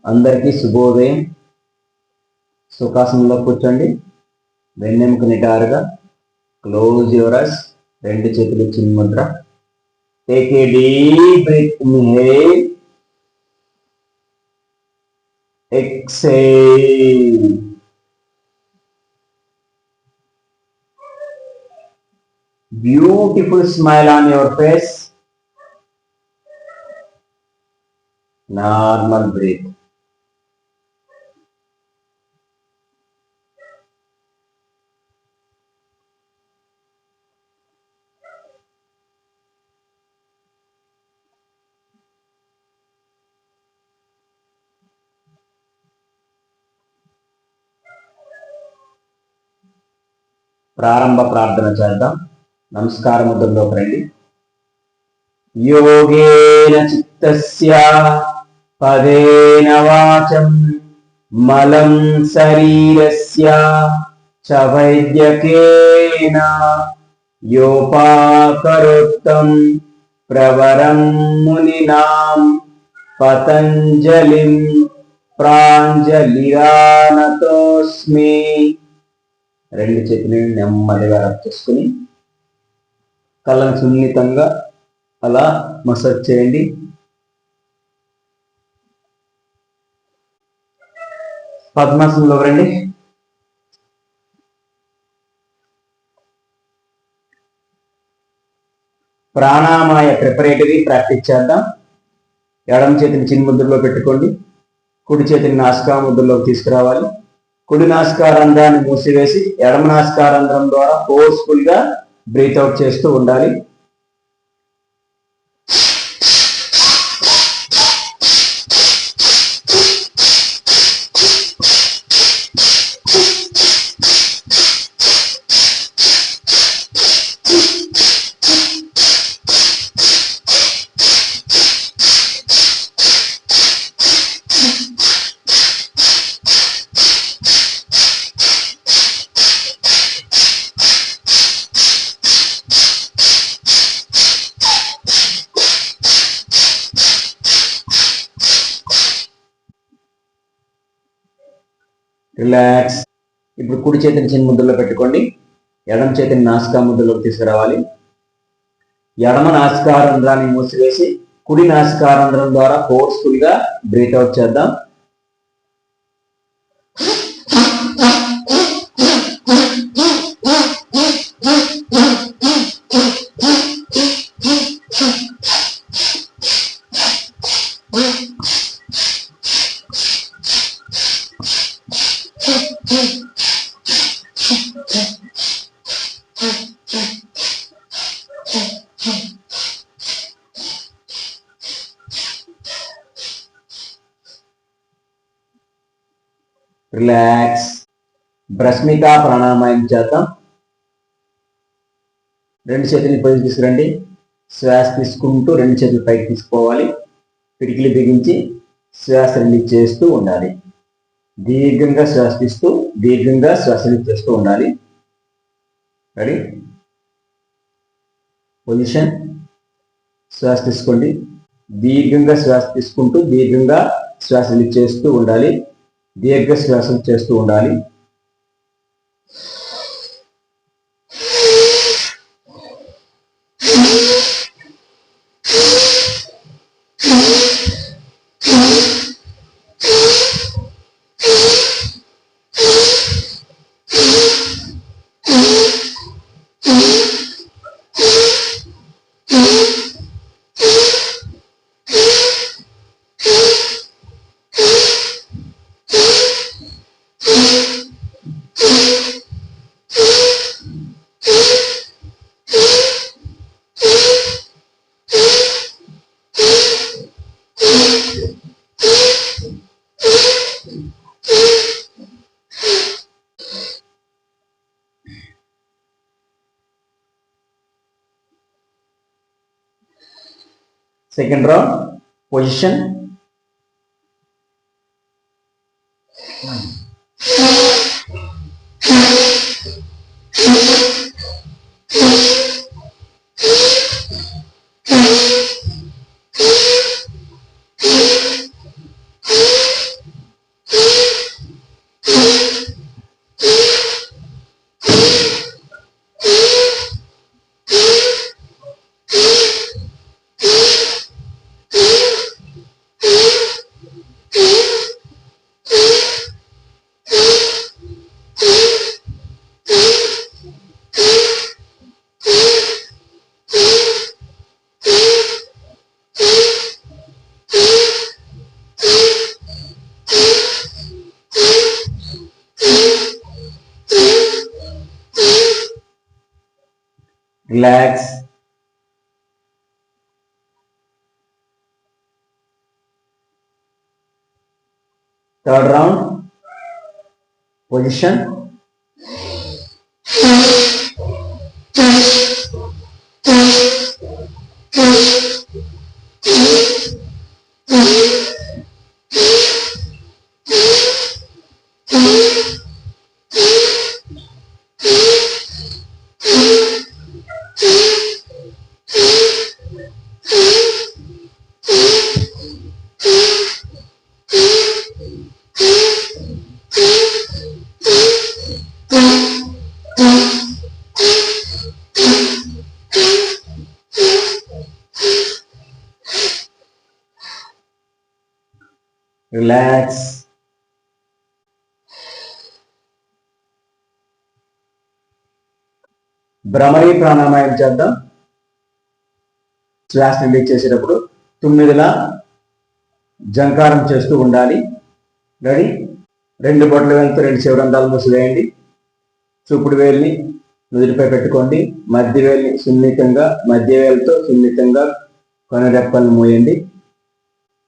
అందరికీ శుభోదయం. సుఖాసనంలో కూర్చోండి. వెన్నెముక నిటారుగా. Close your eyes. రెండు చేతులు చిన్న ముద్ర. Take a deep breath. Inhale, exhale. Beautiful smile on your face. Normal breath. ప్రారంభ ప్రార్థన చేద్దాం. నమస్కార ముద్రలోకి రండి. యోగేన చిత్తస్య పదేన వాచం మలం శరీరస్య చ వైద్యకేన యోపాకరోత్తం ప్రవరం మునినాం పతంజలిం ప్రాంజలిరానతోస్మి. రెండు చేతులని నెమ్మదిగా రబ్ చేసుకుని కళ్ళను సున్నితంగా అలా మసాజ్ చేయండి. పద్మాసనంలో రండి. ప్రాణాయామ ప్రిపరేటరీ ప్రాక్టీస్ చేద్దాం. ఎడమ చేతిని చిన్న ముద్రలో పెట్టుకోండి. కుడి చేతిని నాసికా ముద్రలోకి తీసుకురావాలి. కుడి నాసికారంధ్రాన్ని మూసివేసి ఎడమ నాసికారంధ్రం ద్వారా ఫోర్స్ఫుల్ గా బ్రీత్ అవుట్ చేస్తూ ఉండాలి. రిలాక్స్. ఇప్పుడు కుడి చేతిని చిన్న ముద్రలో పెట్టుకోండి. ఎడమ చేతిని నాసికా ముద్రలోకి తీసుకురావాలి. ఎడమ నాసికారంధ్రాన్ని మూసివేసి కుడి నాసికారంధ్రం ద్వారా ఫోర్స్ఫుల్ గా బ్రీత్ అవుట్ చేద్దాం. రిలాక్స్. భ్రస్మిక ప్రాణాయామం చేద్దాం. రెండు చేతులు పైకి తీసుకురండి. శ్వాస తీసుకుంటూ రెండు చేతులు పైకి తీసుకోవాలి. పిడికిలి బిగించి శ్వాస రిలీజ్ చేస్తూ ఉండాలి. దీర్ఘంగా శ్వాస తీస్తూ దీర్ఘంగా శ్వాస రిలీజ్ చేస్తూ ఉండాలి. రెడీ? పొజిషన్. శ్వాస తీసుకోండి. దీర్ఘంగా శ్వాస తీసుకుంటూ దీర్ఘంగా శ్వాస రిలీజ్ చేస్తూ ఉండాలి. దీర్ఘ శ్వాసం చేస్తూ ఉండాలి. Second round, position. Relax. Third round position. Relax. భ్రమరీ ప్రాణాయామం చేద్దాం. శ్వాస రిలీజ్ చేసేటప్పుడు 9లా జంకారం చేస్తూ ఉండాలి. రెడీ? 2 బొట్ల వేలతో 2 చివరంధ్రాలు మూసివేయండి. చూపుడు వేలిని నుదుటిపై పెట్టుకోండి. మధ్య వేలిని సున్నితంగా, మధ్య వేలతో సున్నితంగా కొనరెప్పలను మూయండి.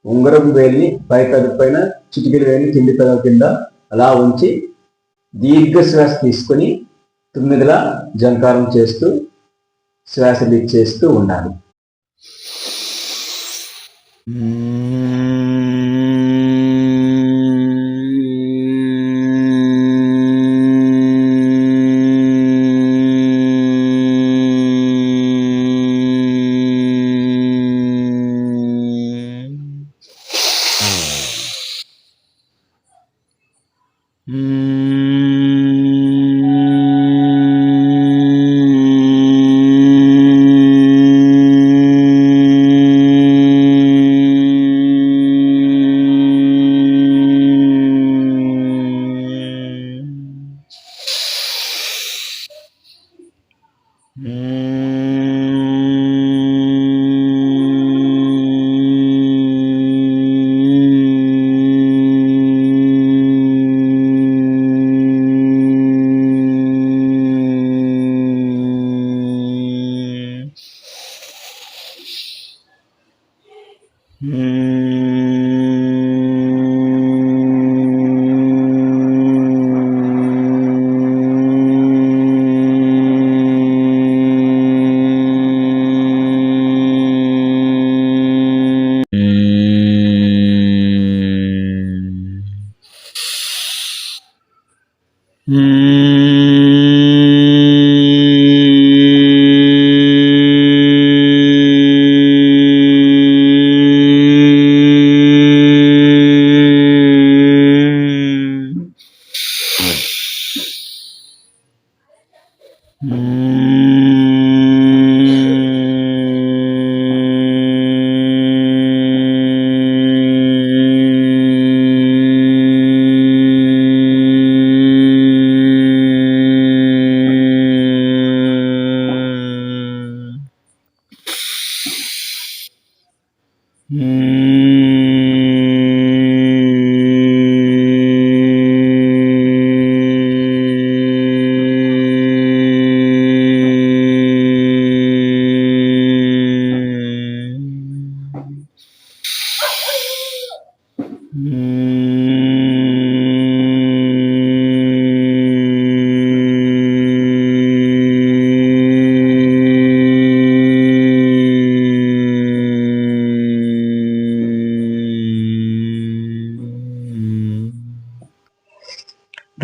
ఉంగరపు వేలిని పై పెదవి పైన, చిటికెల వేలిని కింది పెదవి కింద అలా ఉంచి దీర్ఘ శ్వాస తీసుకొని 9లా జంకారం చేస్తూ శ్వాస రిలీజ్ చేస్తూ ఉండాలి.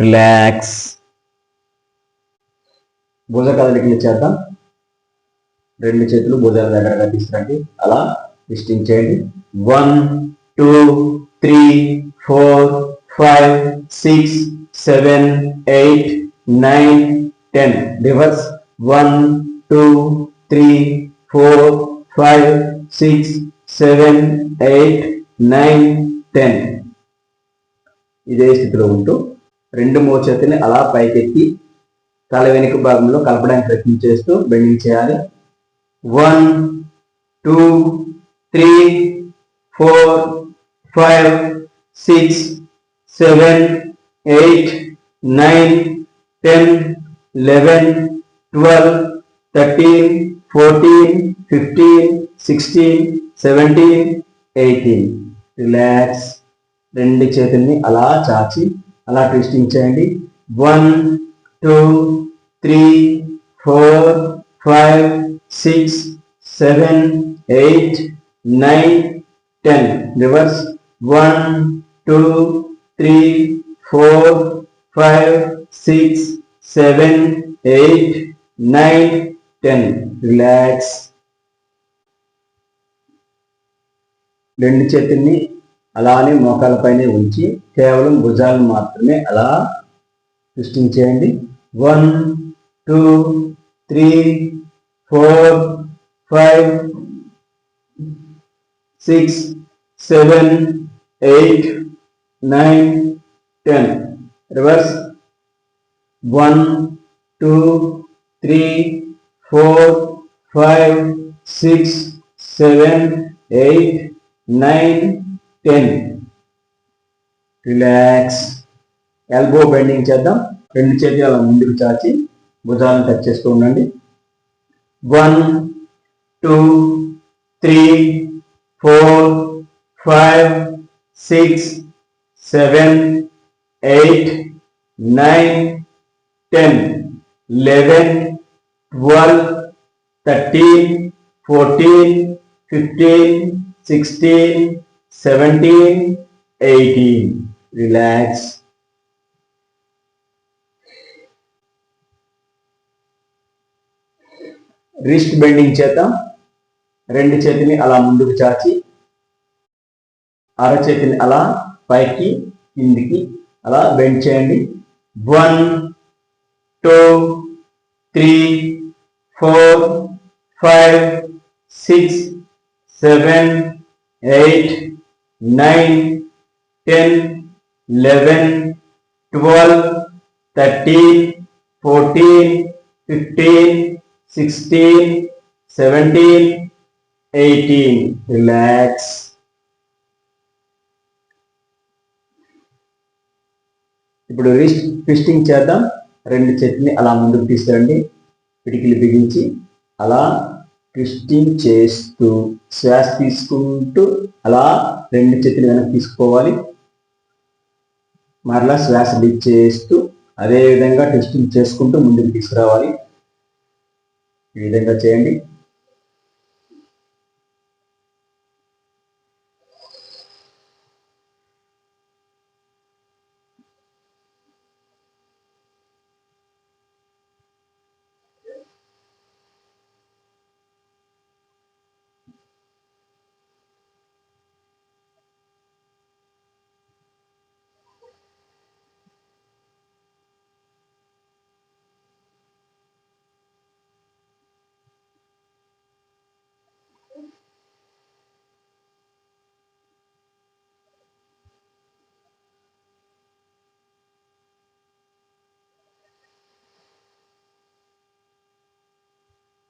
రిలాక్స్. భుజ కదలికలు చేద్దాం. 2 చేతులు భుజాల దగ్గరగా తీసుకురండి. అలా ట్విస్టింగ్ చేయండి. 1 2 3 4 5 6 7 8 9 10. రివర్స్. 1 2 3 4 5 6 7 8 9 10. ఇదే స్థితిలో ఉంటూ 2 మోచేతిని అలా పైకెత్తి తల వెనుక భాగంలో కలపడానికి ప్రయత్నం చేస్తూ బెండింగ్ చేయాలి. 1 2 3 4 5 6 7 8 9 10 11 12 13, 14, 15, 16, 17, 18. రిలాక్స్. రెండు చేతుల్ని అలా చాచి అలా ట్విస్టింగ్ చేయండి. 1, 2, 3, 4, 5, 6, 7, 8, 9, 10. రివర్స్. 1, 2, 3, 4, 5, 6, 7, 8, 9, 10. రిలాక్స్. రెండు చేతుల్ని అలానే మోకాలపైనే ఉంచి కేవలం భుజాలను మాత్రమే అలా ట్విస్టింగ్ చేయండి. 1, 2, 3, 4, 5, 6, 7, 8, 9, 10. రివర్స్. 1, 2, 3, 4, 5, 6, 7, 8, 9, 10. రిలాక్స్. ఎల్బో బెండింగ్ చేద్దాం. రెండు చేతులు అలా ముందుకు చాచి భుజాలను టచ్ చేస్తూ ఉండండి. 1, 2, 3, 4, 5, 6, 7, 8, 9, 10, 11, 12, 13, 14, 15, 16, 17, 18. రిలాక్స్. రిస్ట్ బెండింగ్ చేద్దాం. రెండు చేతిని అలా ముందుకు చాచి అరచేతిని అలా పైకి కిందికి అలా బెండ్ చేయండి. 1, 2, 3, 4, 5, 6, 7, 8, 9, 10, 11, 12, 13, 14, 15, 16, 17, 18. రిలాక్స్. ఇప్పుడు రిస్ట్ ట్విస్టింగ్ చేద్దాం. రెండు చేతిని అలా ముందుకు తీసుకురండి. పిడికిలు బిగించి అలా ట్విస్టింగ్ చేస్తూ శ్వాస తీసుకుంటూ అలా రెండు చేతులు వెనక్కి తీసుకోవాలి. మరలా శ్వాస లీక్ చేస్తూ అదే విధంగా ట్విస్టింగ్ చేసుకుంటూ ముందుకు తీసుకురావాలి. ఈ విధంగా చేయండి.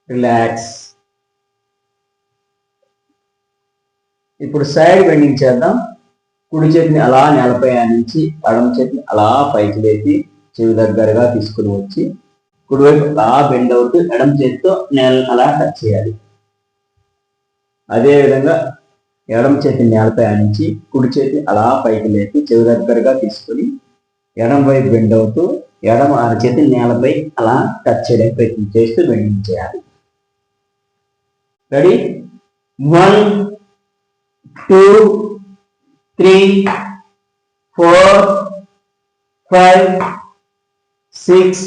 రిలాక్స్. ఇప్పుడు సైడ్ బెండింగ్ చేద్దాం. కుడి చేతిని అలా నేలపై ఆనించి ఎడమ చేతిని అలా పైకి లేపి చెవి దగ్గరగా తీసుకుని వచ్చి కుడివైపు అలా బెండ్ అవుతూ ఎడమ చేతితో నేలను అలా టచ్ చేయాలి. అదేవిధంగా ఎడమ చేతిని నేలపై ఆనించి కుడి చేతిని అలా పైకి లేపి చెవి దగ్గరగా తీసుకుని ఎడమ వైపు బెండ్ అవుతూ ఎడమ అరచేతిని నేలపై అలా టచ్ చేయడానికి ప్రయత్నం చేస్తూ బెండింగ్ చేయాలి. రెడీ? 1, 2, 3, 4, 5, 6,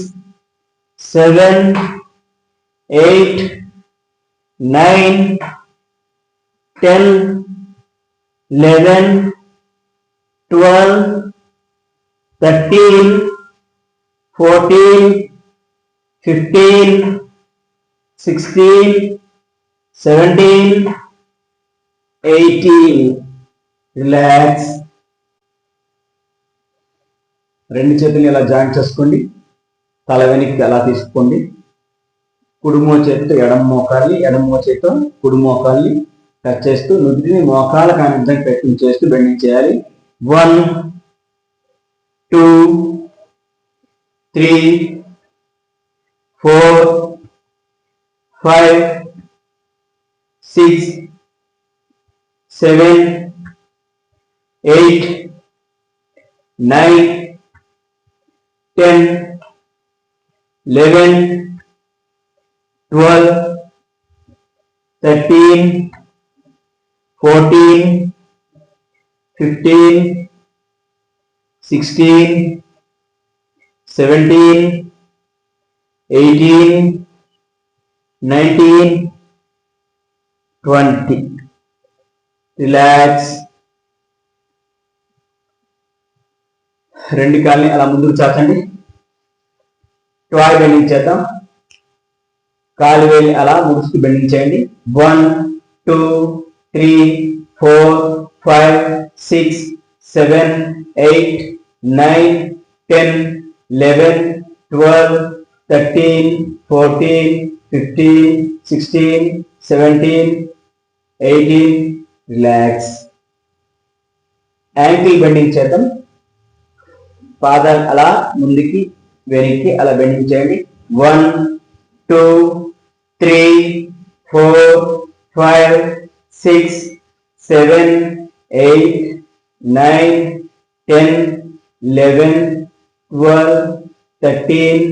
7, 8, 9, 10, 11, 12, 13, 14, 15, 16, 17, 18. రిలాక్స్. రెండు చేతులు ఇలా జాయింట్ చేసుకోండి. తల వెనక్కి అలా తీసుకోండి. కుడి మోచేతితో ఎడమ మోకాల్ని, ఎడమ మోచేతితో కుడి మోకాల్ని టచ్ చేస్తూ నుదిటిని మోకాల కానిద్దానికి ప్రయత్నం చేస్తూ బెండింగ్ చేయాలి. 1, 2, 3, 4, 5 6 7 8 9 10 11 12 13 14 15 16 17 18 19 20. రిలాక్స్. రెండు కాళ్ళని అలా ముందుకు చాచండి. ట్వాయ్ బెండింగ్ చేద్దాం. కాలు వేలి అలా ముడుచుకు బెండింగ్ చేయండి. 1 2 3 4 5 6 7 8 9 10 11 12 13 14 15 16 17 18. రిలాక్స్. యాంకిల్ బెండింగ్ చేద్దాం. పాదాలు అలా ముందుకి వెనక్కి అలా బెండింగ్ చేయండి. 1 2 3 4 5 6 7 8 9 10 11 12 13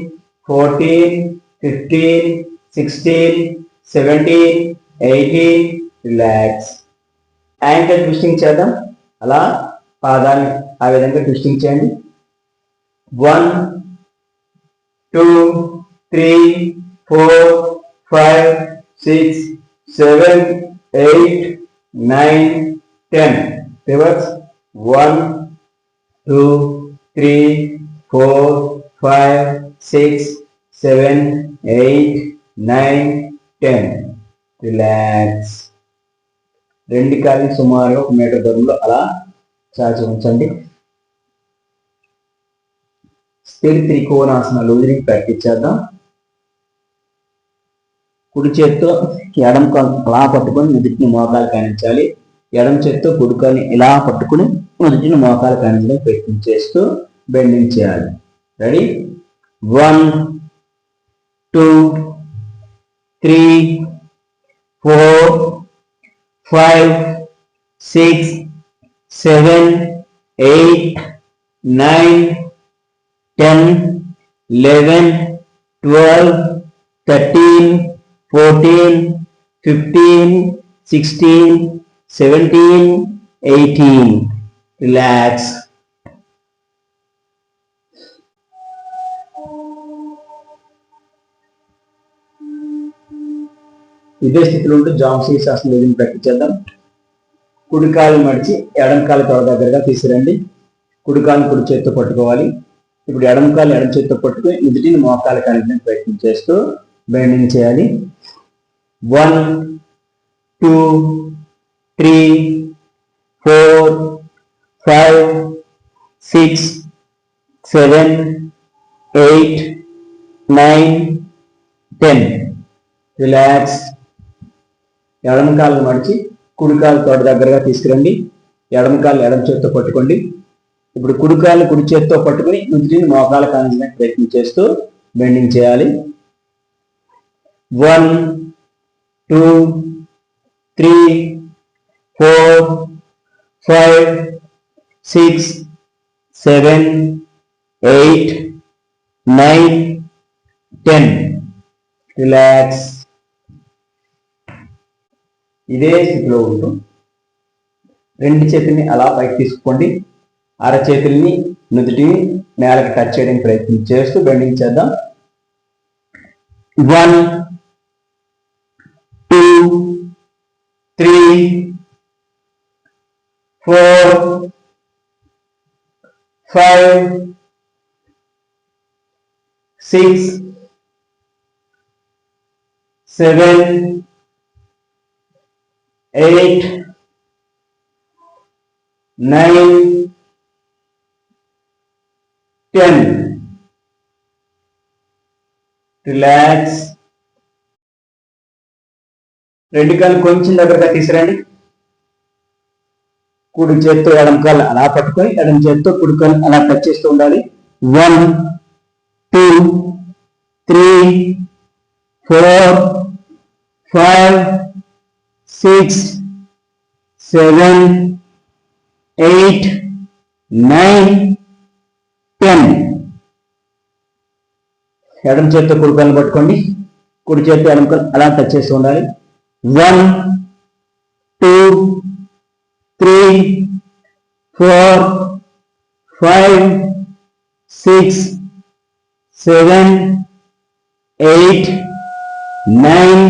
14 15 16 17 18. రిలాక్స్. యాంకిల్ ట్విస్టింగ్ చేద్దాం. అలా పాదాన్ని ఆ విధంగా ట్విస్టింగ్ చేయండి. 1 2 3 4 5 6 7 8 9 10. రివర్స్. 1 2 3 4 5 6 7 8 9 10. రిలాక్స్. రెండు కాళ్ళు సుమారుగా 1 మీటర్ దూరంలో అలా చాచి ఉంచండి. స్థిర త్రికోణాసన లూజరింగ్ ప్రాక్టీస్ చేద్దాం. కుడి చేత్తో ఎడమ కాలు అలా పట్టుకొని నుదుటిని మోకాలు కానించాలి. ఎడమ చేత్తో కుడి కాలుని ఇలా పట్టుకుని నుదుటిని మోకాలు కానించడం ప్రయత్నం చేస్తూ బెండింగ్ చేయాలి. రెడీ? 1 2 3 4 5 6 7 8 9 10 11 12 13 14 15 16 17 18. రిలాక్స్. ఇదే స్థితిలో ఉంటూ జాంసీ శాసనం ప్రాక్టీస్ చేద్దాం. కుడి కాలు మడిచి ఎడమ కాలు తొడ దగ్గరగా తీసుకురండి. కుడి కాలు కుడి చేతితో పట్టుకోవాలి. ఇప్పుడు ఎడమ కాలు ఎడమ చేతితో పట్టుకుని నుదుటిని మోకాలు కానించడానికి ప్రయత్నం చేస్తూ బెండింగ్ చేయాలి. 1 2 3 4 5 6 7 8 9 10. రిలాక్స్. ఎడమ కాలు మడిచి కుడి కాలు తోట దగ్గరగా తీసుకురండి. ఎడమ కాలు ఎడమ చేతితో పట్టుకోండి. ఇప్పుడు కుడి కాలు కుడి చేతితో పట్టుకుని నుదుటిని మోకాలు కానించడానికి ప్రయత్నం చేస్తూ బెండింగ్ చేయాలి. 1 2 3 4 5 6 7 8 9 10. రిలాక్స్. ఇదే స్థితిలో ఉంటూ రెండు చేతుల్ని అలా పైకి తీసుకోండి. అరచేతుల్ని నుదుటిని నేలకు టచ్ చేయడానికి ప్రయత్నం చేస్తూ బెండింగ్ చేద్దాం. 1 2 3 4 5 6 7 8 9 10. రిలాక్స్. రెండు కాళ్ళు కొంచెం దగ్గరగా తీసుకురండి. కుడి చేత్తో ఎడమ కాళ్ళు అలా పట్టుకొని ఎడమ చేత్తో కుడి కాళ్ళు అలా టచ్ చేస్తూ ఉండాలి. 1 2 3 4 5 6 7 8 9 10. ఎడమ చేతితో కుడి కాలు పట్టుకోండి, కుడి చేతితో ఎడమ కాలు అలా టచ్ చేస్తూ ఉండాలి. 1 2 3 4 5 6 7 8 9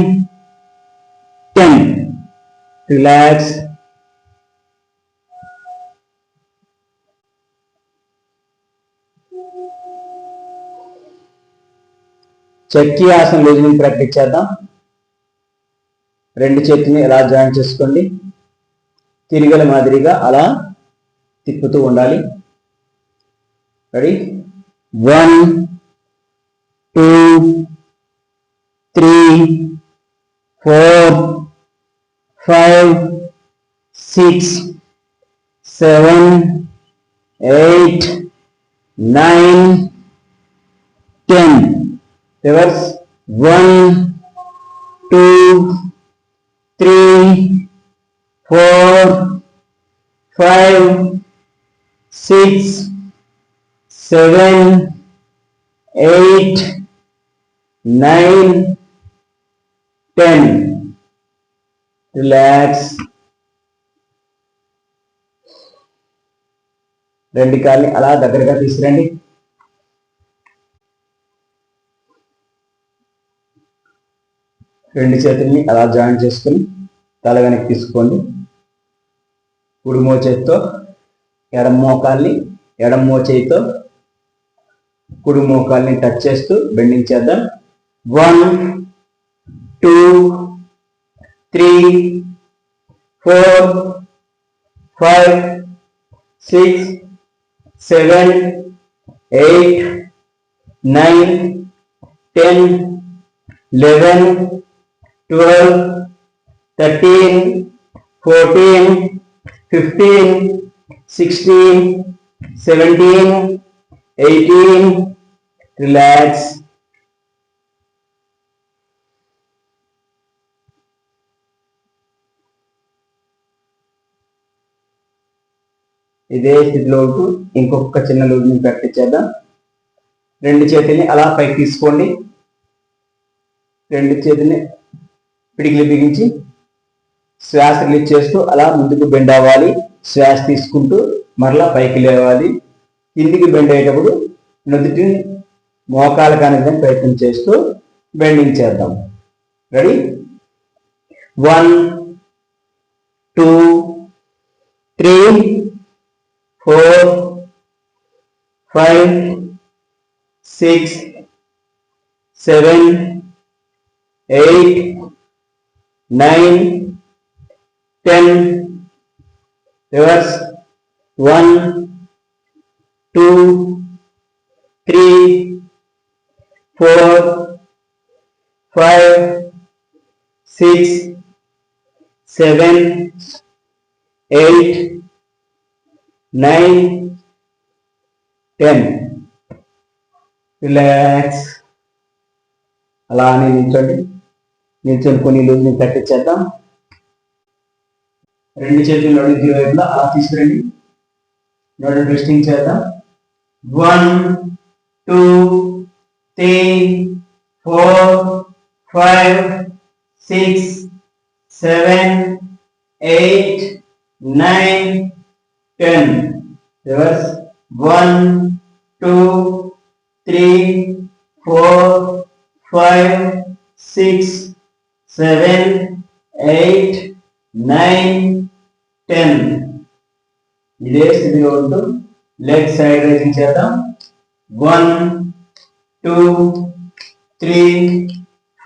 10. రిలాక్స్. చక్కి ఆసన లూజింగ్ ప్రాక్టీస్ చేద్దాం. రెండు చేతిని ఎలా జాయిన్ చేసుకోండి, తిరిగల మాదిరిగా అలా తిప్పుతూ ఉండాలి. రెడీ? 1 2 3 4 5 6 7 8 9 10. Reverse. 1 2 3 4 5 6 7 8 9 10. రిలాక్స్. రెండు కాళ్ళని అలా దగ్గరగా తీసుకురండి. రెండు చేతుల్ని అలా జాయిన్ చేసుకుని తల వెనక్కి తీసుకోండి. కుడి మోచేతితో ఎడమ మోకాల్ని, ఎడమ మోచేతితో కుడి మోకాల్ని టచ్ చేస్తూ బెండింగ్ చేద్దాం. 1 2 3 4 5 6 7 8 9 10 11 12 13 14 15 16 17 18. రిలాక్స్. ఇదే స్థితిలో ఉంటూ ఇంకొక చిన్న లూజ్ని ప్రాక్టీస్ చేద్దాం. రెండు చేతుల్ని అలా పైకి తీసుకోండి. రెండు చేతుల్ని పిడికిలి బిగించి శ్వాస రిలీజ్ చేస్తూ అలా ముందుకు బెండ్ అవ్వాలి. శ్వాస తీసుకుంటూ మరలా పైకి లేవాలి. కిందికి బెండ్ అయ్యేటప్పుడు నుదుటిని మోకాలు కానిదని ప్రయత్నం చేస్తూ బెండింగ్ చేద్దాం. రెడీ? 1 2 3 4 5 6 7 8 9 10. Reverse. 1 2 3 4 5 6 7 8 9 10. రిలాక్స్. అలా అని నిల్చోండి. నిల్చొని కొన్ని లూజ్ని ప్రాక్టీస్ చేద్దాం. రెండు చేతులు నడుము వైపులా అలా తీసుకురండి. నడుము ట్విస్టింగ్ చేద్దాం. 1 2 3 4 5 6 7 8 9 10. Reverse. 1 2 3 4 5 6 7 8 9 10. ఇదే స్థితిలో ఉంటూ లెగ్ సైడ్ రైజింగ్ చేద్దాం. 1 2 3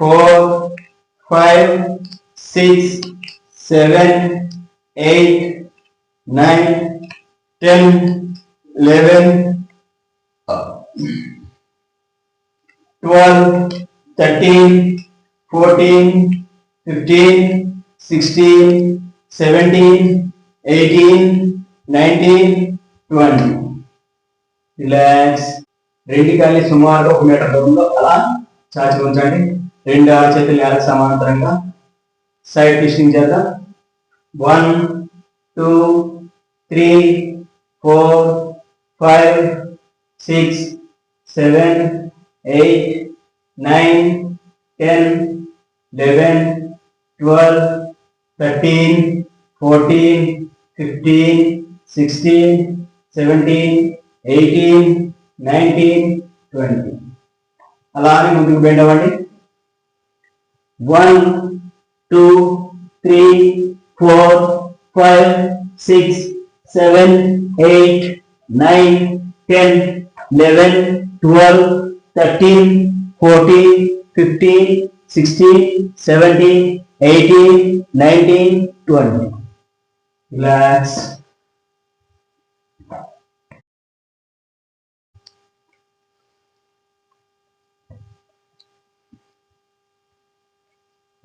4 5 6 7 8 9 10 11 12 13 14 15 16 17 18 19 20. రిలాక్స్. రెండు కాళ్ళని సుమారుగా 1 మీటర్ దూరంలో అలా చాచి ఉంచండి. రెండు చేతులు నేలకు సమాంతరంగా సైడ్ ట్విస్టింగ్ చేద్దాం. 1 2 3 4 5 6 7 8 9 10 11 12 13 14 15 16 17 18 19 20. అలానే ముందుకు బెండ్ అవ్వండి. 1 2 3 4 5 6 7 8 9 10 11 12 13 14 15 16 17 18 19 20. Relax.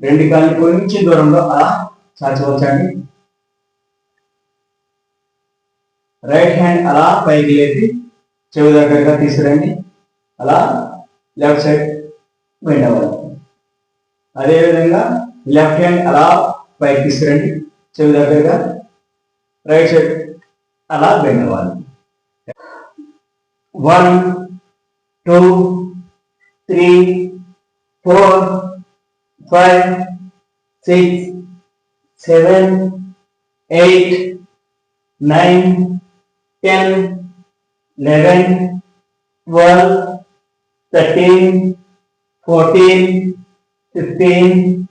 రెండు కాళ్ళు కొంచెం దూరంలో అలా చాచవచ్చండి. రైట్ హ్యాండ్ అలా పైకి లేపి చెవి దగ్గరగా తీసుకురండి. అలా లెఫ్ట్ సైడ్ బెండ్ అవ్వాలి. అదేవిధంగా లెఫ్ట్ హ్యాండ్ అలా పైకి తీసుకురండి, చెవి దగ్గరగా. రైట్ సైడ్ అలా బెండ్ అవ్వాలి. 1 2 3 4 5 6 7 8 9 10 11 12 13 14 15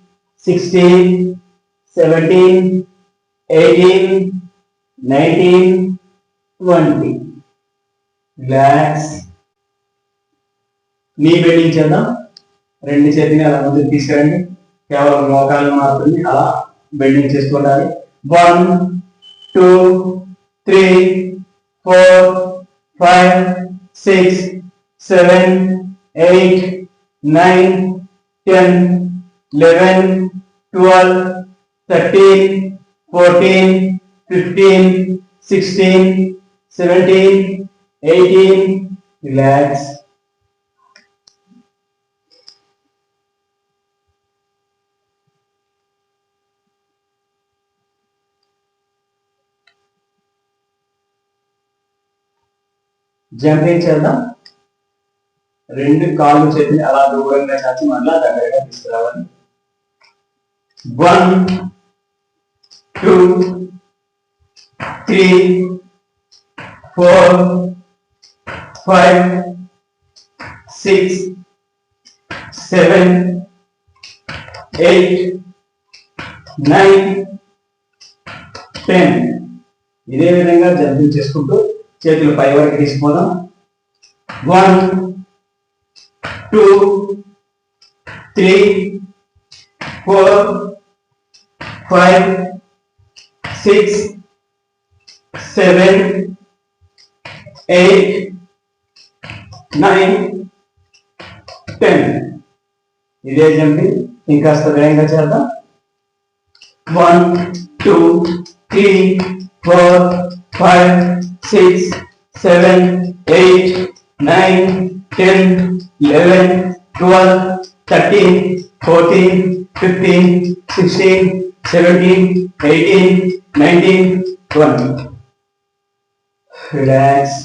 16 17 18 19 20. రిలాక్స్. నీ బెండింగ్ చేద్దాం. రెండు చేతిని అలా ముందుకు తీసుకురండి. కేవలం మోకాళ్ళు మాత్రమే అలా బెండింగ్ చేసుకోవాలి. 1 2 3 4 5 6 7 8 9 10 11 12 13 14 15 16 17 18. రిలాక్స్. జంపింగ్ చేద్దాం. రెండు కాళ్ళు చేతిని అలా దూరంగా చాచి మళ్ళా దగ్గరగా తీసుకురావాలి. 1 2 3 4 5 6 7 8 9 10. ఇదే విధంగా జంపింగ్ చేసుకుంటూ చేతులు పై వరకు తీసుకోదాం. 1 2 3 4 5 6 7 8 9 10. ఇదే జంపింగ్ ఇంకాస్త వేగంగా చేద్దాం. 1 2 3 4 5 6 7 8 9 10 11 12 13 14 15 16 17 18 19 20. రిలాక్స్.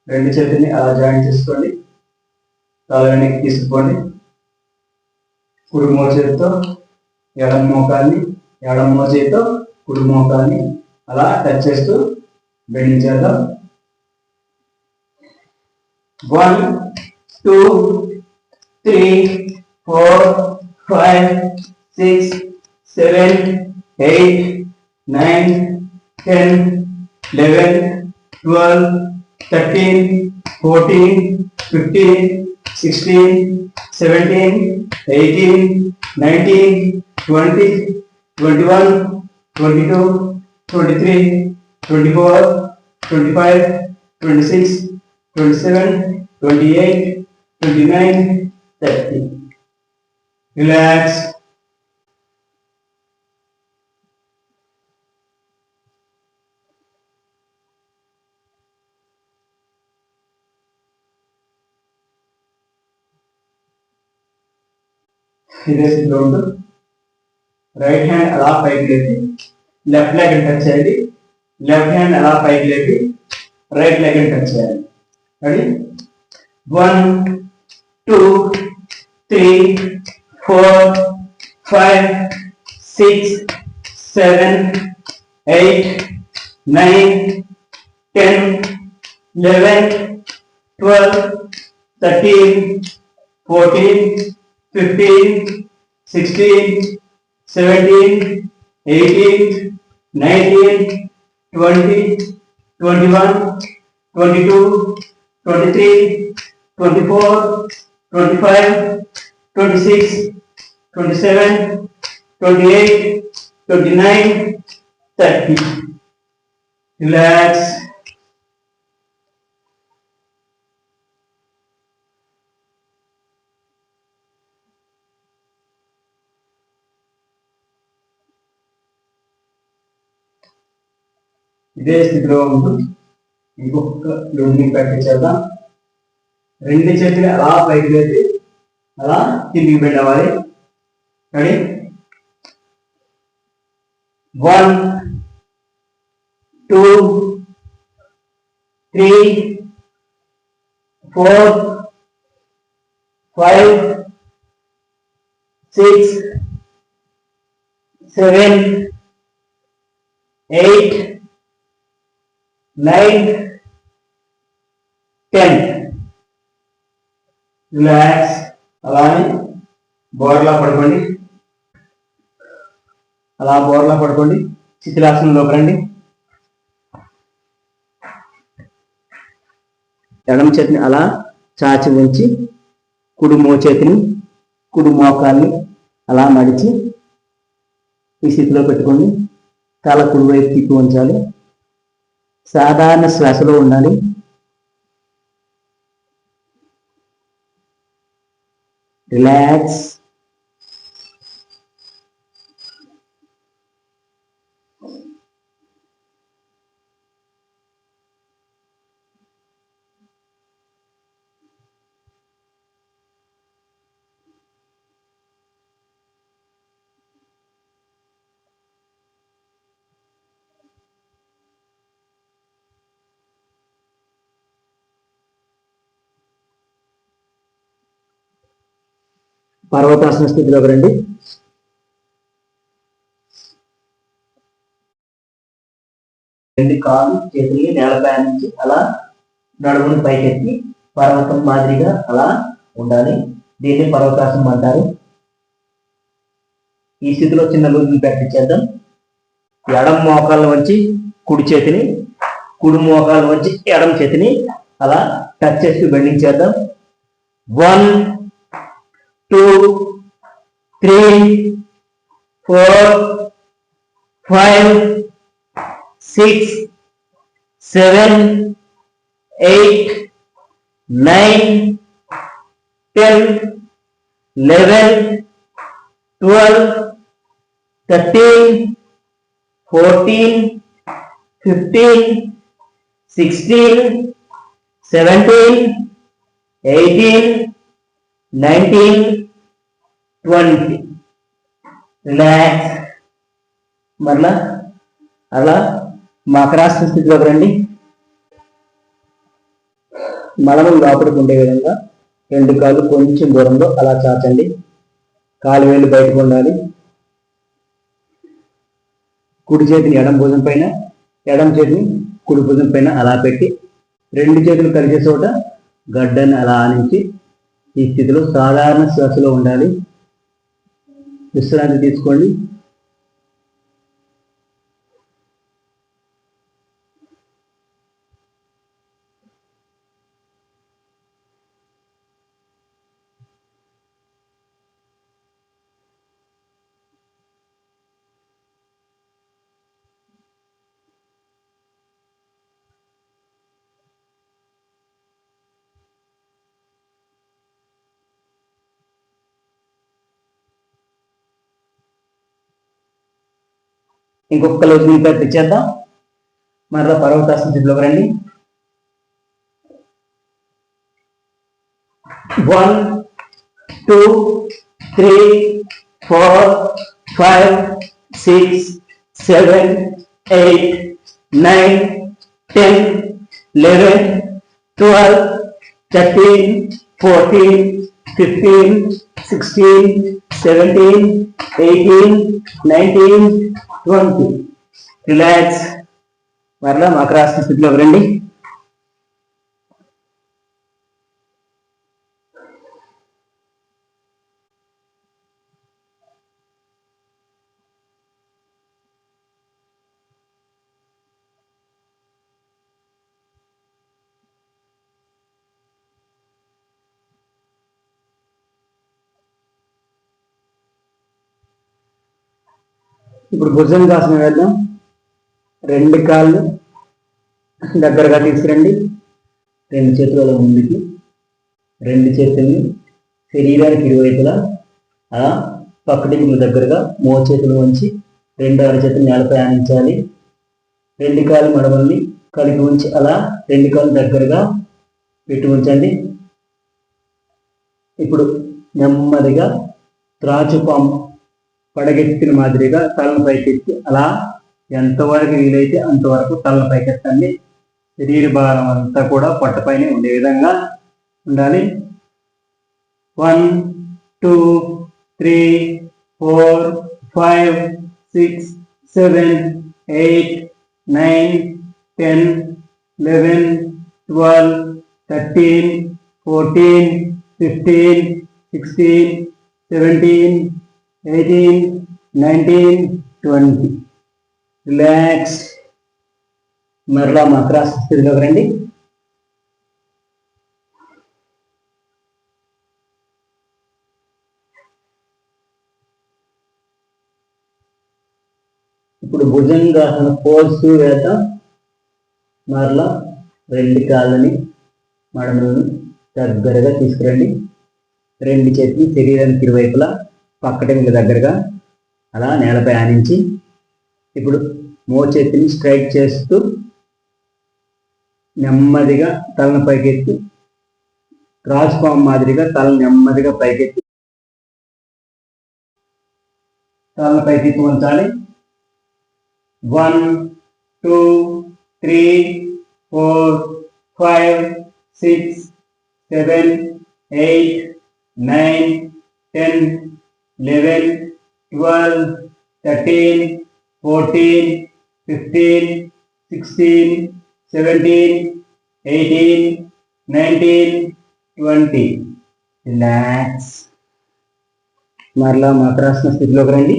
రెండు చేతిని అలా జాయింట్ చేసుకోండి. తలని తీసుకోండి. కుడి మోచేతితో ఎడమ మోకాన్ని, ఎడమ మోచేతితో కుడి మోకాన్ని అలా టచ్ చేస్తూ బెండింగ్ చేద్దాం. 1 2 3 4 5 6 7 8 9 10 11 12 13 14 15 16 17 18 19 20 21 22 23 24 25 26 27 28 29 30. Relax. ఇదే స్థితిలో ఉంటూ రైట్ హ్యాండ్ అలా పైకి లేపి లెఫ్ట్ లెగ్ టచ్ చేయాలి. లెఫ్ట్ హ్యాండ్ అలా పైకి లేపి రైట్ లెగ్ టచ్ చేయాలి. రెడీ? 1 2 3 4 5 6 7 8 9 10 11 12 13 14 15 16 17 18 19 20 21 22 23 24 25 26 27 28 29 30. Relax. ఇదే స్థితిలో ఉంటూ ఇంకొక లోడింగ్ ప్రాక్టీస్ చేద్దాం. రెండు చేతులు అలా పైకి లేపి అలా కిందికి బెండ్ అవ్వాలి. రెడీ? 1 2 3 4 5 6 7 8 9 10. రిలాక్స్. అలానే బోర్లా పడుకోండి. అలా బోర్లా పడుకోండి. శిథిలాసనంలోకి రండి. ఎడమ చేతిని అలా చాచి ఉంచి కుడి మోచేతిని కుడి మోకాల్ని అలా మడిచి ఈ స్థితిలో పెట్టుకోండి. తల కుడివైపు తిప్పి ఉంచాలి. సాధారణ శ్వాసలో ఉండాలి. రిలాక్స్. పర్వతాసన స్థితిలోకి రండి. రెండు కాళ్ళు చేతుల్ని నేలపై నుంచి అలా నడుముని పైకెత్తి పర్వతం మాదిరిగా అలా ఉండాలి. దీన్ని పర్వతాసనం అంటారు. ఈ స్థితిలో చిన్న లూజులు ప్రాక్టీస్ చేద్దాం. ఎడమ మోకాళ్ళ వచ్చి కుడి చేతిని, కుడి మోకాళ్ళ వచ్చి ఎడమ చేతిని అలా టచ్ చేస్తూ బెండింగ్ చేద్దాం. 1 2 3 4 5 6 7 8 9 10 11 12 13 14 15 16 17 18 19 20. రిలాక్స్. మరలా అలా మకరాసన స్థితిలోకి రండి. మలము లోపలికి ఉండే విధంగా రెండు కాళ్ళు కొంచెం దూరంలో అలా చాచండి. కాలు వేళ్ళు బయటకు ఉండాలి. కుడి చేతిని ఎడమ భుజం పైన, ఎడమ చేతిని కుడి భుజం పైన అలా పెట్టి రెండు చేతులు కలిసే చోట గడ్డని అలా ఆనించి ఈ స్థితిలో సాధారణ శ్వాసలో ఉండాలి. విశ్రాంతి తీసుకోండి. ఇంకొక రోజు ప్రాక్టీస్ చేద్దాం. మరలా పర్వతాసన స్థితిలోకి రండి. 1 2 3 4 5 6 7 8 9 10 11 12 13 14 15 16 17 18 19 20. రిలాక్స్. మరలా మకరాసన స్థితిలోకి రండి. ఇప్పుడు భుజంగాసనం వేద్దాం. 2 కాళ్ళు దగ్గరగా తీసుకురండి. 2 చేతుల ముందుకి, 2 చేతుల్ని శరీరానికి ఇరువైపులా అలా పక్కటికి దగ్గరగా మోచేతులు ఉంచి 2 అరచేతులు నేలపై ఆనించాలి. 2 కాళ్ళు మడమల్ని కలిపి ఉంచి అలా 2 కాళ్ళు దగ్గరగా పెట్టి ఉంచండి. ఇప్పుడు నెమ్మదిగా త్రాచుపాము పడగెత్తిన మాదిరిగా తలను పైకెత్తి అలా ఎంతవరకు వీలైతే అంతవరకు తలను పైకెత్తండి. శరీర భారం అంతా కూడా పొట్టపైనే ఉండే విధంగా ఉండాలి. 1 2 3 4 5 6 7 8 9 10 11 12 13 14 15 16 17 18 19 20. రిలాక్స్. మరలా మకరాసన స్థితిలోకి రండి. ఇప్పుడు భుజంగాసన పోల్స్ వేద్దాం. మరలా 2 కాళ్ళని మడమలను దగ్గరగా తీసుకురండి. 2 చేతులు శరీరానికి ఇరువైపులా పక్కటెముల దగ్గరగా అలా నేలపై ఆనించి ఇప్పుడు మోచేతిని స్ట్రైక్ చేస్తూ నెమ్మదిగా తలను పైకెత్తి రాజుపాము మాదిరిగా తలను నెమ్మదిగా పైకెత్తి తలను పైకెత్తి ఉంచాలి. 1 2 3 4 5 6 7 8 9 10 11 12 13 14 15 16 17 18 19 20. రిలాక్స్. మరలా మకరాసన స్థితిలోకి రండి.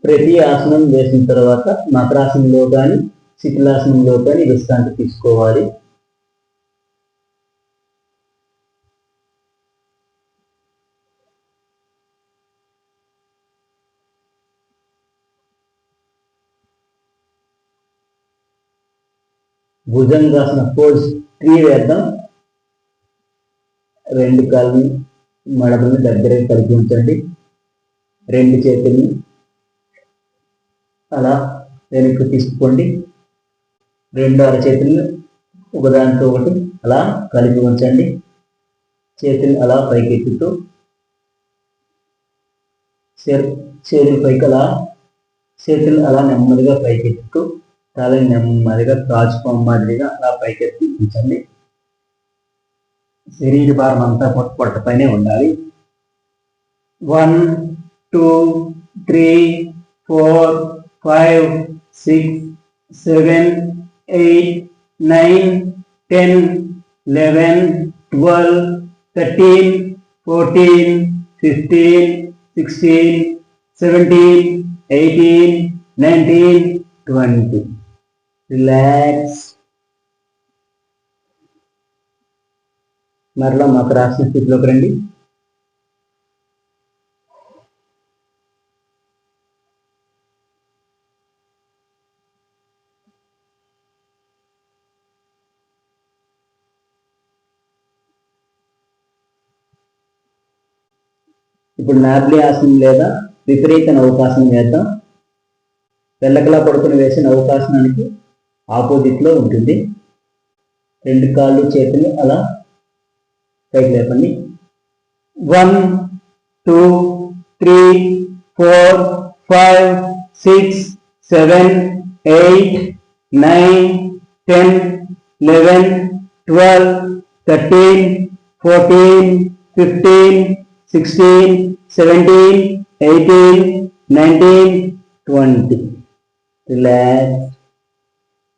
ప్రతి ఆసనం వేసిన తర్వాత మకరాసనంలో కానీ శిథిలాసనంలో కానీ విశ్రాంతి తీసుకోవాలి. భుజంగాసన పోజ్ 3 వేద్దాం. 2 కాళ్ళని మడమని దగ్గరగా కలిపి ఉంచండి. 2 చేతుల్ని అలా వెనక్కి తీసుకోండి. 2 అరచేతులను ఒకదానితో ఒకటి అలా కలిపి ఉంచండి. చేతులు అలా పైకెత్తుతూ చేతులు పైకి అలా చేతులు అలా నెమ్మదిగా పైకెత్తుతూ తలని నెమ్మదిగా త్రాచుపాము మాదిరిగా అలా పైకెత్తి ఉంచండి. శరీర భారం అంతా పొట్టపైనే ఉండాలి. 1 2 3 4 5 6 7 8 9 10 11 12 13 14 15 16 17 18 19 20. రిలాక్స్. మరలా మకరాసన స్థితిలోకి రండి. ఇప్పుడు నాబ్లీ ఆసనం లేదా విపరీత నౌకాసనం వేద్దాం. వెల్లకలా పడుకుని వేసిన నౌకాసనానికి ఆపోజిట్ లో ఉంటుంది. రెండు కాళ్ళు చేతులు అలా పైకి లేపండి. 1 2 3 4 5 6 7 8 9 10 11 12 13 14 15 16 17 18 19 20. రిలాక్స్.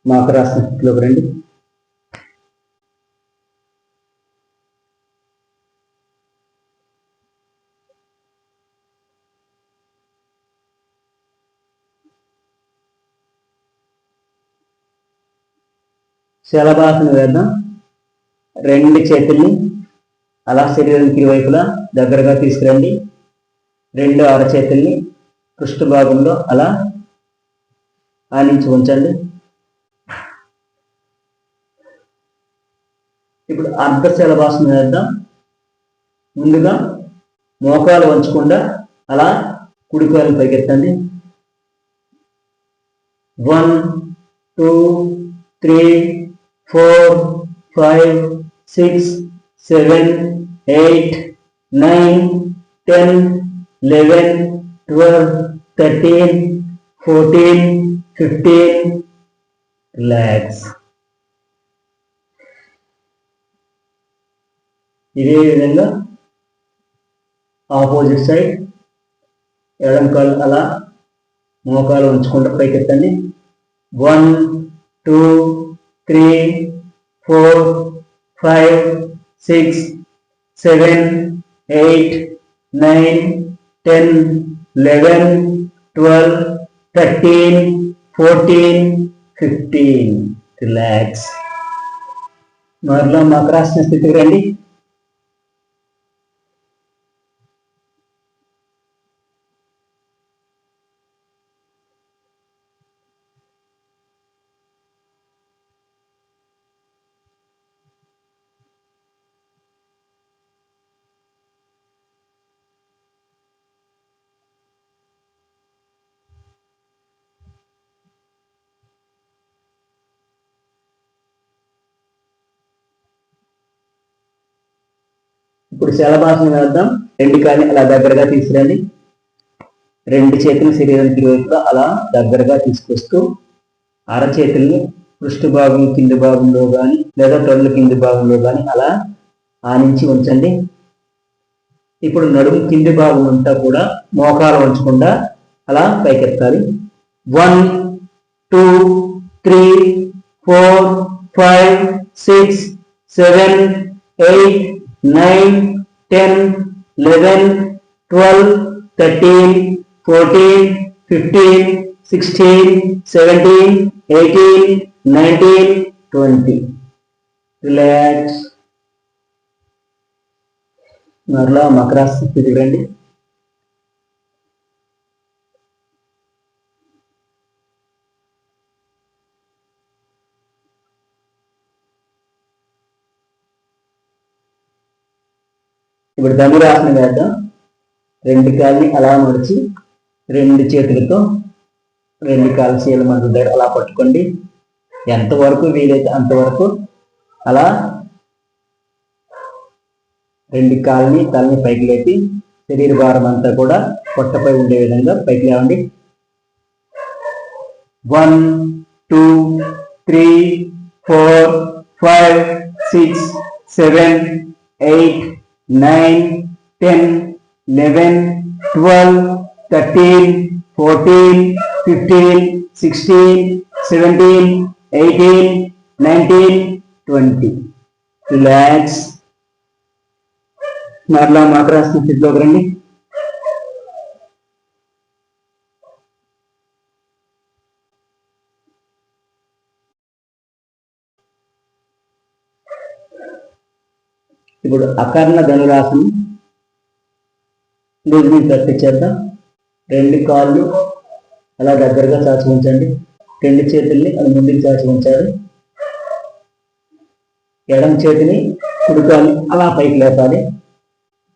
మకరాసన స్థితిలోకి రండి. శలభాసన వేద్దాం. రెండు చేతుల్ని అలా శరీరానికి ఇరువైపులా దగ్గరగా తీసుకురండి. రెండు అరచేతుల్ని పృష్ఠ భాగంలో అలా ఆనించి ఉంచండి. ఇప్పుడు అర్ధ శలభాసన వేద్దాం. ముందుగా మోకాలు వంచకుండా అలా కుడికాలు పైకెత్తండి. 1 2 3 4 5 6 7 8 9 10 11 12 13 14 15. రిలాక్స్. ఇదే విధంగా ఆపోజిట్ సైడ్ ఎడం కాలు అలా మోకాలు ఉంచకుండా పైకెత్తండి. 1 2 3 4 5 6 7 8 9 10 11 12 13 14 15. రిలాక్స్. మరలా మకరాసన స్థితికి రండి. ఇప్పుడు శలభాసన వేద్దాం. రెండు కాళ్ళని అలా దగ్గరగా తీసుకురండి. రెండు చేతులు శరీరానికి ఇరువైపులా అలా దగ్గరగా తీసుకొస్తూ అరచేతుల్ని పృష్ఠ భాగం కింది భాగంలో కానీ లేదా తొడల కింది భాగంలో కానీ అలా ఆనించి ఉంచండి. ఇప్పుడు నడుము కింది భాగం అంతా కూడా మోకాలు ఉంచకుండా అలా పైకెత్తాలి. 1 2 3 4 5 6 7 8 9 10 11 12 13 14 15 16 17 18 19 20. రిలాక్స్. మరలా మకరాసన స్థితికి రండి. ఇప్పుడు ధనురాసన వేద్దాం. రెండు కాళ్ళని అలా మడిచి రెండు చేతులతో రెండు కాళ్ళ చీల మధ్య దగ్గర అలా పట్టుకోండి. ఎంతవరకు వీలైతే అంతవరకు అలా రెండు కాళ్ళని తలని పైకి లేపి శరీర భారం అంతా కూడా పొట్టపై ఉండే విధంగా పైకి లేవండి. 1 2 3 4 5 6 7 8 9 10 11 12 13 14 15 16 17 18 19 20. రిలాక్స్. మరలా మకరాసన స్థితిలోకి రండి. ఇప్పుడు అకర్ణ ధనురాసనం మీద ప్రాక్టీస్ చేద్దాం. రెండు కాళ్ళు అలా దగ్గరగా చాచి ఉంచండి. రెండు చేతుల్ని అది ముందుకు చాచి ఉంచాలి. ఎడం చేతిని కుడి కాలు అలా పైకి లేపాలి.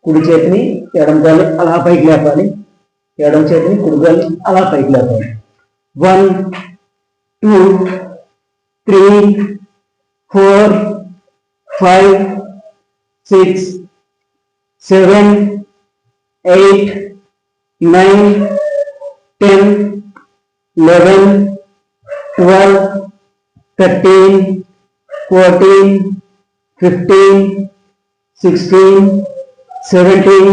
కుడి చేతిని ఎడం కాలు అలా పైకి లేపాలి. ఎడం చేతిని కుడి కాలు అలా పైకి లేపాలి. 1 2 3 4 5, 6, 7, 8, 9, 10, 11, 12, 13, 14, 15, 16, 17,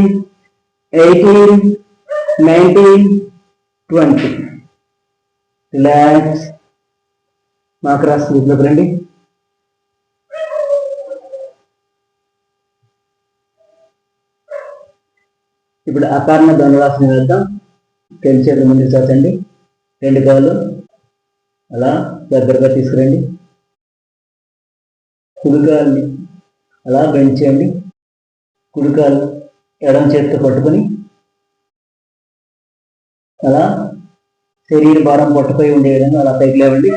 18, 19, 20. రిలాక్స్. మాకు స్లీప్లోకి రండి. ఇప్పుడు అకారణ ధనురాసనం వేద్దాం. తెలిసేది ముందు చదవండి. 2 కాళ్ళు అలా దగ్గరగా తీసుకురండి. కుడికాల్ని అలా బెండ్ చేయండి. కుడికాలు ఎడమ చేతితో పట్టుకొని అలా శరీర భారం పొట్టపై ఉండే విధంగా అలా పైకి లేవండి.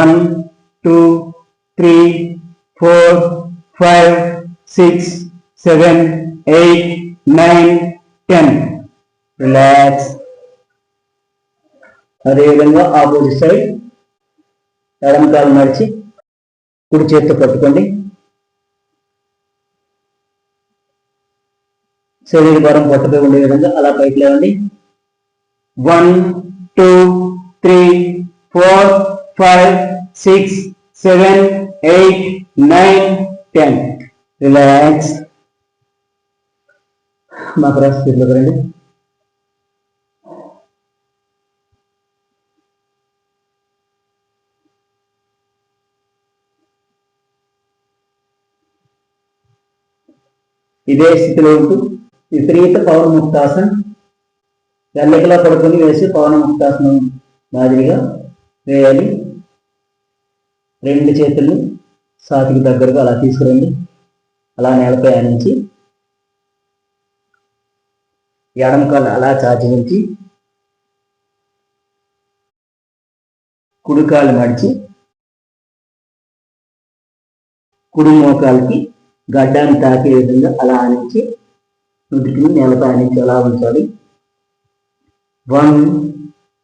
1, 2, 3, 4, 5, 6, 7, 8, 9, 10. రిలాక్స్. అదేవిధంగా ఆపోజిట్ సైడ్ ఎడమ కాలు నడిచి కుడి చేతితో పట్టుకోండి. శరీర భారం పొట్టపై ఉండే విధంగా అలా పైకి లేవండి. 1, 2, 3, 4, 5, 6, 7, 8, 9, 10. రిలాక్స్. మకర స్థితిలోకి రండి. ఇదే స్థితిలో ఉంటూ విపరీత పవన ముక్తాసనం ఎల్లకిలా పడుకొని వేసి పవన ముక్తాసనం మాదిరిగా వేయాలి. 2 చేతుల్ని సాతికి దగ్గరగా అలా తీసుకురండి. అలా నేలపై ఆనించి ఎడమ కాళ్ళు అలా చాచి ఉంచి కుడి కాళ్ళు మడిచి కుడి మోకాలకి గడ్డాన్ని తాకే విధంగా అలా ఆనించి నుదుటిని నేలపై ఆనించి అలా ఉంచాలి. 1,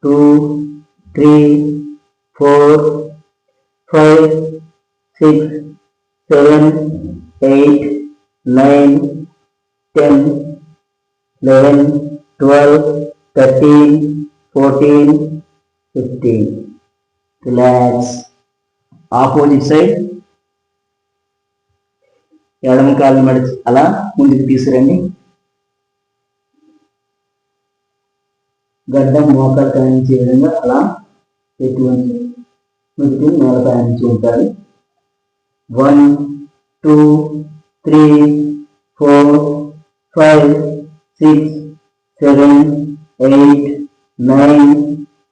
2, 3, 4, 5, 6, 7, 8, 9, 10, 11, 12, 13, 14, 15. రిలాక్స్. ఆపోజిట్ సైడ్ ఎడమ కాళ్ళు మడిచి అలా ముందుకు తీసుకురండి. గడ్డం మోకాలు కాయించే విధంగా అలా ఎటువంటి ముందుకు నేల కాయించి ఉంటారు. 1, 2, 3, 4, 5, 6, 7, 8, 9,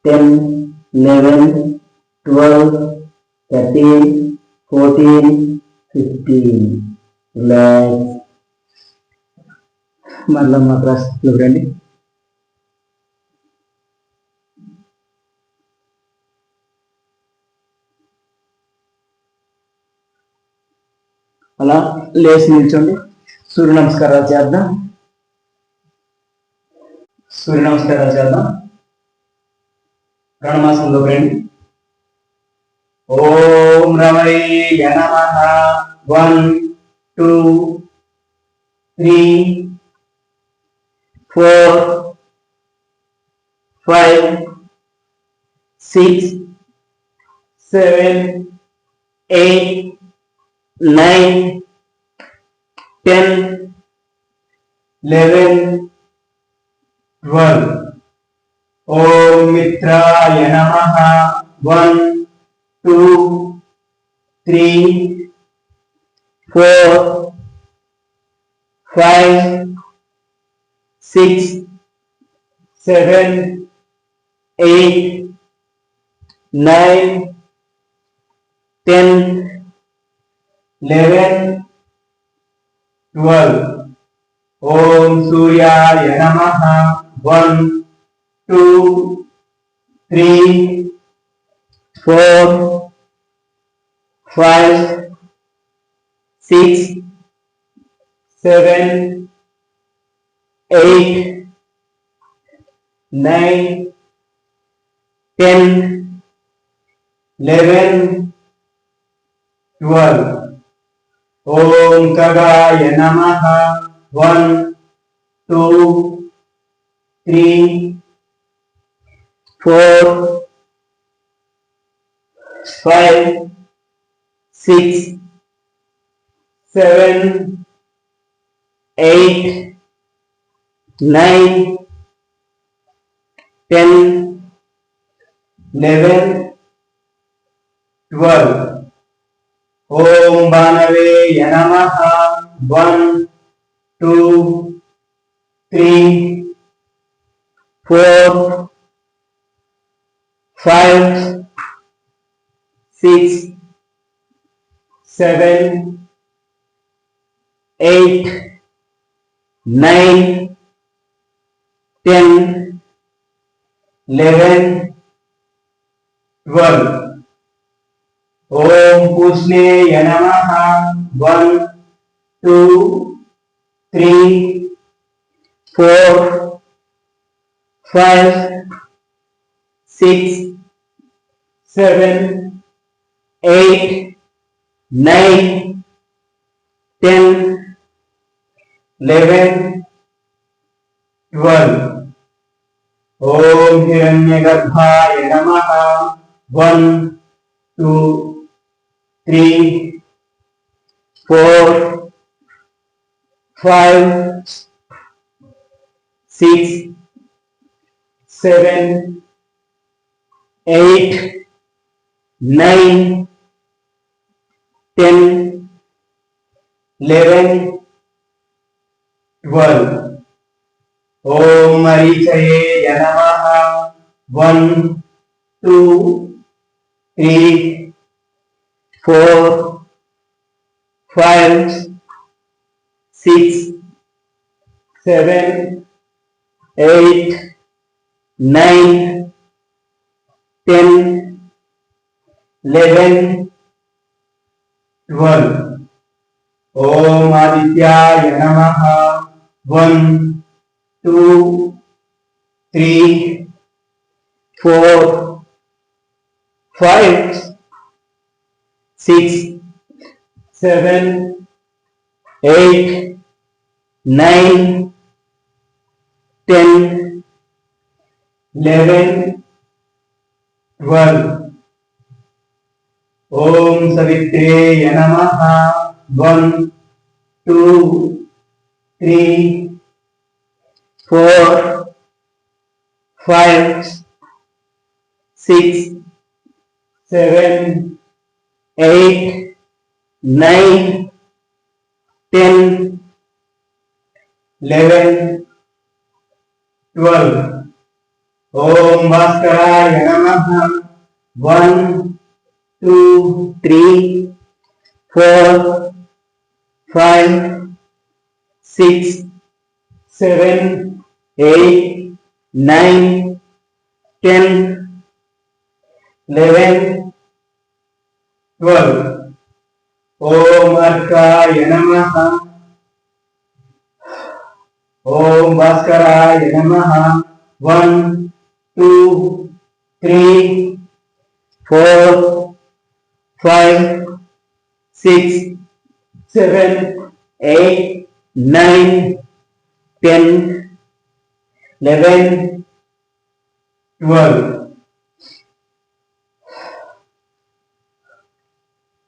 10, 11, 12, 13, 14, 15. రిలాక్స్. మరలా మా ప్రస్తుతం రండి. అలా లేచి నిల్చోండి. సూర్య నమస్కారాలు చేద్దాం. ప్రణమాసంలో రండి. ఓం రవై నమః. 1, 2, 3, 4, 5, 6, 7, 8, 9, 10, 11, 12. ఓం మిత్రాయ నమః. 1, 2, 3, 4, 5, 6, 7, 8, 9, 10, 11, 12. ఓం సూర్యాయ నమః. 1, 2, 3, 4, 5, 6, 7, 8, 9, 10, 11, 12. Om Kagaya Namaha. 1, 2, 3, 4, 5, 6, 7, 8, 9, 10, 11, 12. Om Banave Namaha. 1, 2, 3, 4, 5, 6, 7, 8, 9, 10, 11, 12. Om Pushne Namaha. 1, 2, 3, 4, 5, 6, 7, 8, 9, 10, 11, 12. Om Hiranyagarbhaya Namaha. 1, 2, 3, 4, 5, 6, 7, 8, 9, 10, 11, 12. Om Marichaye Namaha. 1, 2, 3, 4, 5, 6, 7, 8, 9, 10, 11, 12. Om Adityaya Namaha. 1, 2, 3, 4, 5, 6, 7, 8, 9, 10, 11, 12. Om Savitre Namaha. 1, 2, 3, 4, 5, 6, 7, 8, 9, 10, 11, 12. Om Bhaskaraya Namaha. 1, 2, 3, 4, 5, 6, 7, 8, 9, 10, 11, 12. Om Arkaya Namaha. Om Bhaskaraya Namaha. 1, 2, 3, 4, 5, 6, 7, 8, 9, 10, 11, 12.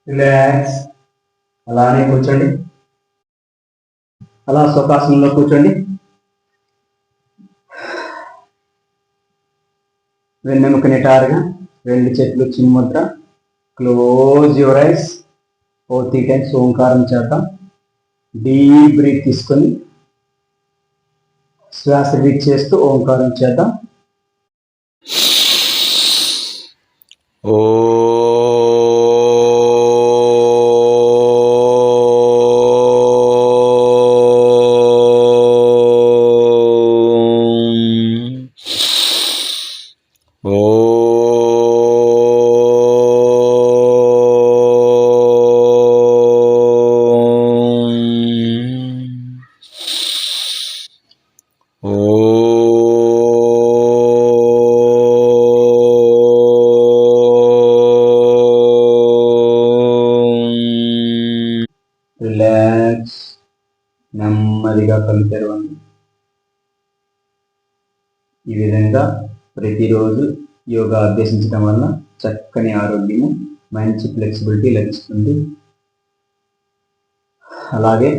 Relax. అలానే కూర్చోండి. అలా సుఖాసనంలో కూర్చోండి. వెన్నెముక నిటారుగా, 2 చేతులు చిన్ముద్ర. Close your eyes. 3 times ఓంకారం చేద్దాం. డీప్ బ్రీత్ తీసుకొని శ్వాస రిలీజ్ చేస్తూ ఓంకారం చేద్దాం. ఓ నెమ్మదిగా కళ్ళు తెరవండి. ఈ విధంగా ప్రతిరోజు యోగా అభ్యసించడం వల్ల చక్కని ఆరోగ్యము, మంచి ఫ్లెక్సిబిలిటీ లభిస్తుంది. అలాగే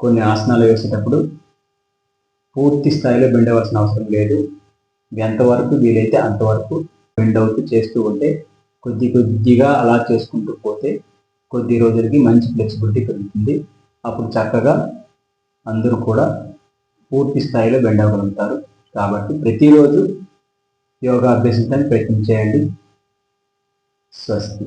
కొన్ని ఆసనాలు వేసేటప్పుడు పూర్తి స్థాయిలో బెండ్ అవ్వాల్సిన అవసరం లేదు. ఎంతవరకు వీలైతే అంతవరకు బెండ్ అవుతూ చేస్తూ ఉంటే, కొద్దిగా అలా చేసుకుంటూ పోతే కొద్ది రోజులకి మంచి ఫ్లెక్సిబిలిటీ పెరుగుతుంది. అప్పుడు చక్కగా అందరూ కూడా పూర్తి స్థాయిలో బెండ్ అవ్వగలుగుతారు. కాబట్టి ప్రతిరోజు యోగా అభ్యసించడానికి ప్రయత్నం చేయండి. స్వస్తి.